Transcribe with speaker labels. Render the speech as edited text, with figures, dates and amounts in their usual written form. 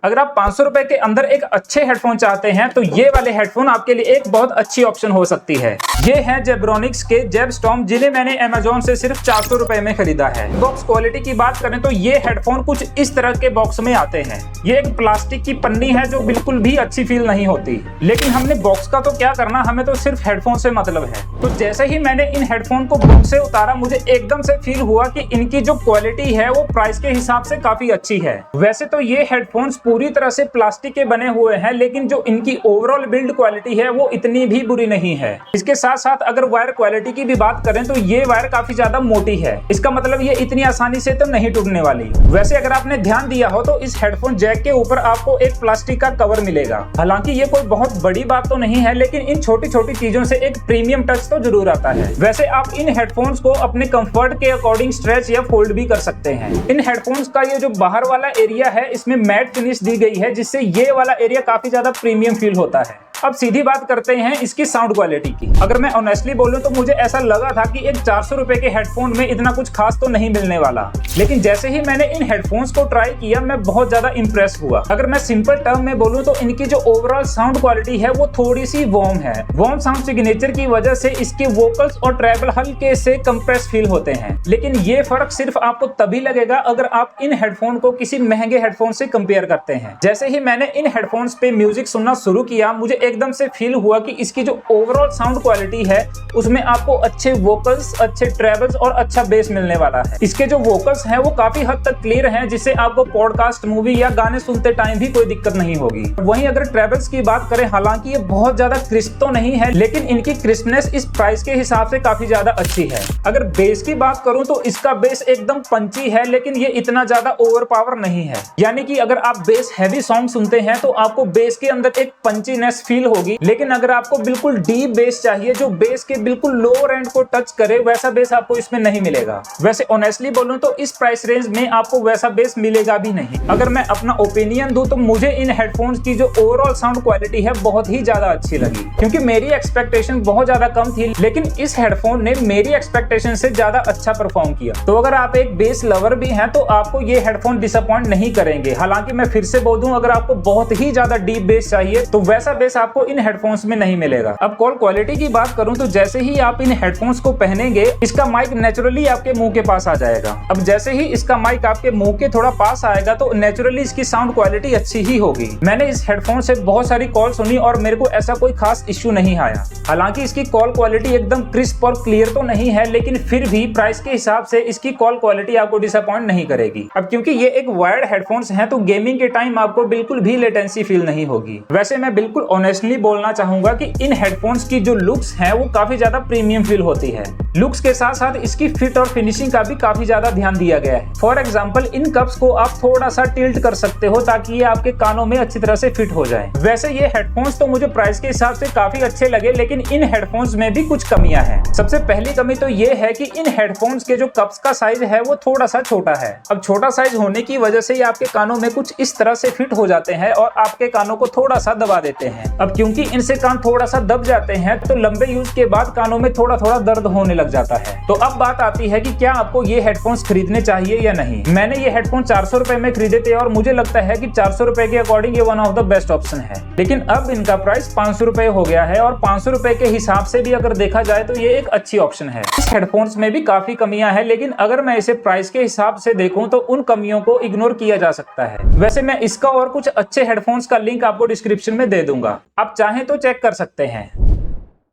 Speaker 1: अगर आप 500 रुपए के अंदर एक अच्छे हेडफोन चाहते हैं तो ये वाले हेडफोन आपके लिए एक बहुत अच्छी ऑप्शन हो सकती है। ये है जेब्रोनिक्स के जेब स्टॉर्म, जिन्हें मैंने अमेजोन से सिर्फ 400 रुपए में खरीदा है। बॉक्स क्वालिटी की बात करें तो ये हेडफोन कुछ इस तरह के बॉक्स में आते हैं। ये एक प्लास्टिक की पन्नी है जो बिल्कुल भी अच्छी फील नहीं होती, लेकिन हमने बॉक्स का तो क्या करना, हमें तो सिर्फ हेडफोन से मतलब है। तो जैसे ही मैंने इन हेडफोन को बॉक्स से उतारा, मुझे एकदम से फील हुआ कि इनकी जो क्वालिटी है वो प्राइस के हिसाब से काफी अच्छी है। वैसे तो ये हेडफोन्स पूरी तरह से प्लास्टिक के बने हुए हैं, लेकिन जो इनकी ओवरऑल बिल्ड क्वालिटी है वो इतनी भी बुरी नहीं है। इसके साथ साथ अगर वायर क्वालिटी की भी बात करें तो ये वायर काफी ज्यादा मोटी है। इसका मतलब ये इतनी आसानी से तो नहीं टूटने वाली। वैसे अगर आपने ध्यान दिया हो तो इस हेडफोन जैक के ऊपर आपको एक प्लास्टिक का कवर मिलेगा। हालांकि ये कोई बहुत बड़ी बात तो नहीं है, लेकिन इन छोटी छोटी चीजों से एक प्रीमियम टच तो जरूर आता है। वैसे आप इन हेडफोन्स को अपने कंफर्ट के अकॉर्डिंग स्ट्रेच या फोल्ड भी कर सकते हैं। इन हेडफोन्स का ये जो बाहर वाला एरिया है, इसमें मैट फिनिश दी गई है, जिससे ये वाला एरिया काफी ज्यादा प्रीमियम फील होता है। अब सीधी बात करते हैं इसकी साउंड क्वालिटी की। अगर मैं ऑनेस्टली बोलूं तो मुझे ऐसा लगा था कि एक 400 रुपए के हेडफोन में इतना कुछ खास तो नहीं मिलने वाला, लेकिन जैसे ही मैंने इन हेडफोन्स को ट्राई किया, मैं बहुत ज्यादा इंप्रेस हुआ। अगर मैं सिंपल टर्म में बोलूं तो इनकी जो ओवरऑल साउंड क्वालिटी है वो थोड़ी सी वार्म है। वार्म साउंड सिग्नेचर की वजह से इसके वोकल्स और ट्रेबल हल्के से कंप्रेस फील होते हैं, लेकिन ये फर्क सिर्फ आपको तभी लगेगा अगर आप इन हेडफोन को किसी महंगे हेडफोन से कंपेयर करते हैं। जैसे ही मैंने इन हेडफोन्स पे म्यूजिक सुनना शुरू किया, मुझे एकदम से फील हुआ कि इसकी जो ओवरऑल साउंड क्वालिटी है उसमें आपको अच्छे वोकल्स, अच्छे ट्रेबल्स और अच्छा बेस मिलने वाला है। इसके जो वोकल्स हैं वो काफी हद तक क्लियर हैं, जिससे आपको पॉडकास्ट, मूवी या गाने सुनते टाइम भी कोई दिक्कत नहीं होगी। वहीं अगर ट्रेबल्स की बात करें, हालांकि ये बहुत ज्यादा क्रिस्प तो नहीं है, लेकिन इनकी क्रिस्पनेस इस प्राइस के हिसाब से काफी ज्यादा अच्छी है। अगर बेस की बात करूं तो इसका बेस एकदम पंची है, लेकिन ये इतना ज्यादा ओवर पावर नहीं है। यानी कि अगर आप बेस हैवी सॉन्ग सुनते हैं तो आपको बेस के अंदर एक पंचीनेस फील होगी, लेकिन अगर आपको बिल्कुल डीप बेस चाहिए जो बेस के बिल्कुल लोअर एंड को टच करे, वैसा बेस आपको इसमें नहीं मिलेगा। वैसे ऑनेस्टली बोलूं तो इस प्राइस रेंज में आपको वैसा बेस मिलेगा भी नहीं। अगर मैं अपना ओपिनियन दूं तो मुझे इन हेडफोन्स की जो ओवरऑल साउंड क्वालिटी है बहुत ही ज्यादा अच्छी लगी, क्योंकि मेरी एक्सपेक्टेशन बहुत ज्यादा कम थी, लेकिन इस हेडफोन ने मेरी एक्सपेक्टेशन से ज्यादा अच्छा परफॉर्म किया। तो अगर आप एक बेस लवर भी हैं तो आपको ये हेडफोन डिसअपॉइंट नहीं करेंगे। हालांकि मैं फिर से बोल दूं, अगर आपको बहुत ही ज्यादा डीप बेस चाहिए तो वैसा बेस आपको इन हेडफोन्स में नहीं मिलेगा। अब कॉल क्वालिटी की बात करूं तो जैसे ही आप इन हेडफोन्स को पहनेंगे, इसका माइक नेचुरली आपके मुंह के पास आ जाएगा। अब जैसे ही इसका माइक आपके मुंह के थोड़ा पास आएगा तो नेचुरली इसकी साउंड क्वालिटी अच्छी ही होगी। मैंने इस हेडफोन से बहुत सारी कॉल सुनी और मेरे को ऐसा कोई खास इश्यू नहीं आया। हालांकि इसकी कॉल क्वालिटी एकदम क्रिस्प और क्लियर तो नहीं है, लेकिन फिर भी प्राइस के हिसाब से इसकी कॉल क्वालिटी आपको डिसअपॉइंट नहीं करेगी। अब क्योंकि ये एक वायर्ड हेडफोन्स हैं तो गेमिंग के टाइम आपको बिल्कुल भी लेटेंसी फील नहीं होगी। वैसे मैं बिल्कुल ऑनेस्टली बोलना चाहूंगा कि इन हेडफोन्स की जो लुक्स है वो काफी ज्यादा प्रीमियम फील होती है। लुक्स के साथ साथ इसकी फिट और फिनिशिंग का भी काफी ज्यादा ध्यान दिया गया है। फॉर एग्जांपल, इन कप्स को आप थोड़ा सा टिल्ट कर सकते हो ताकि ये आपके कानों में अच्छी तरह से फिट हो जाए। वैसे ये हेडफोन्स तो मुझे प्राइस के हिसाब से काफी अच्छे लगे, लेकिन इन हेडफोन्स में भी कुछ कमियां हैं। सबसे पहली कमी तो ये है कि इन हेडफोन्स के जो कप्स का साइज है वो थोड़ा सा छोटा है। अब छोटा साइज होने की वजह से ये आपके कानों में कुछ इस तरह से फिट हो जाते हैं और आपके कानों को थोड़ा सा दबा देते हैं। अब क्योंकि इनसे कान थोड़ा सा दब जाते हैं तो लंबे यूज के बाद कानों में थोड़ा थोड़ा दर्द होने लग जाता है। तो अब बात आती है कि क्या आपको ये हेडफोन्स खरीदने चाहिए या नहीं। मैंने ये हेडफोन 400 रुपए में खरीदे थे और मुझे लगता है कि 400 रुपए के अकॉर्डिंग ये one of the best option है, लेकिन अब इनका प्राइस 500 रुपए हो गया है और 500 रुपए के हिसाब से भी अगर देखा जाए तो ये एक अच्छी ऑप्शन है। इस हेडफोन्स में भी काफी कमियां हैं, लेकिन अगर मैं इसे प्राइस के हिसाब से देखूं तो उन कमियों को इग्नोर किया जा सकता है। वैसे मैं इसका और कुछ अच्छे हेडफोन्स का लिंक आपको डिस्क्रिप्शन में दे दूंगा, आप चाहें तो चेक कर सकते हैं।